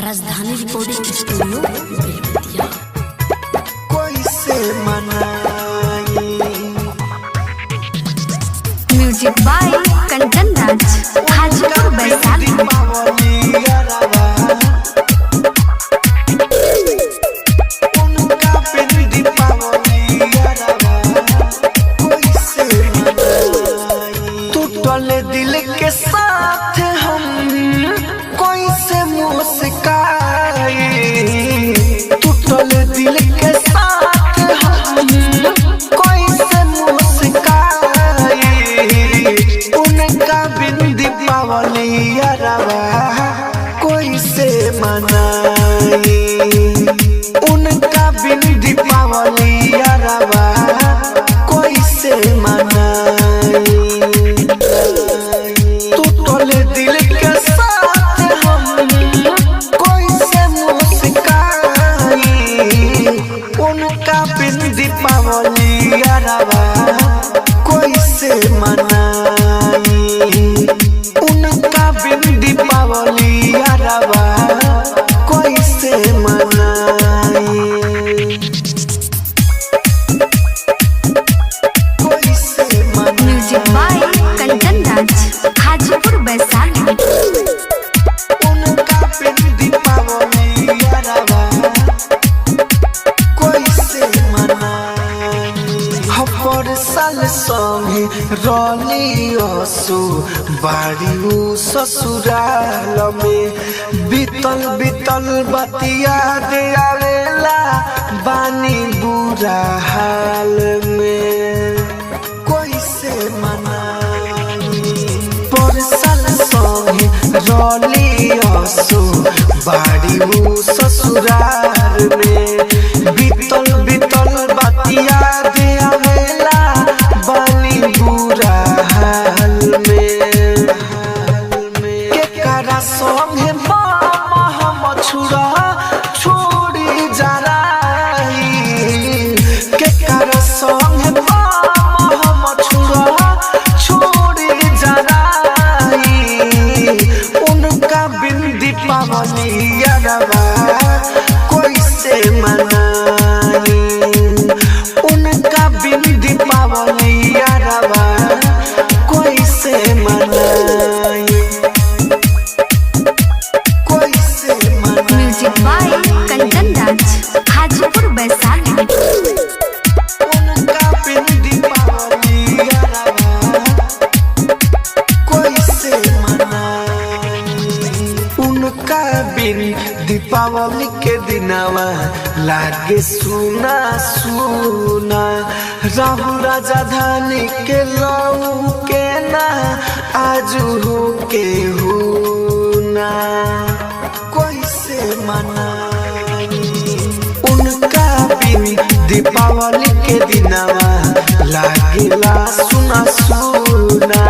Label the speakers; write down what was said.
Speaker 1: राजधानी recording studio Belwatia.
Speaker 2: कैसे मनाई
Speaker 3: म्यूजिक बाय कंचन राज, हाजीपुर वैशाली।
Speaker 2: टूटले दिल के साथ हम कैसे मुस्काई, टूटले दिल के साथ हम कैसे मुस्काई, उनका बिन दीपावली यारवा कैसे मनाई, उनका बिन दीपावली यारवा कैसे मनाई। टूटले दिल के साथ हम कैसे मुस्काई, उनका बिन दीपावली यारवा कैसे मनाई, उनका बिन दीपावली यारवा कैसे मनाई।
Speaker 3: Music by Kanchan Raj, Hajipur Vaishali.
Speaker 2: उनका बिन दीपावली यारवा कैसे मनाई। हर साल संगे रली असु बाड़ी ससुराल में, बीतल बीतल बतिया दे आवेला बानी बुरा हाल में कैसे मनाई। पर साल संगे रली असु बाड़ी ससुराल में, बीतल बीतल बतिया दे आवेला बानी बुरा हाल में। केकरा संगे मामा हम छुरा छोड़ी जराई, केकरा संगे मामा हम छुरा छोड़ी जराई, उनका बिन दीपावली यारवा कैसे मनाई, उनका बिन दीपावली यारवा कैसे मनाई, कैसे मनाई।
Speaker 3: Music by Kanchan Raj, Hajipur Vaishali.
Speaker 2: उनका बिन दीपावली यारवा कैसे मनाई, उनका बिन दीपावली के दिनवा लागे सुना सुना, राहु राजधानी के लऊ के ना आजू हो के हुना कैसे मनाई। उनका बिन दीपावली के दिनवा लागेला सुना सुना,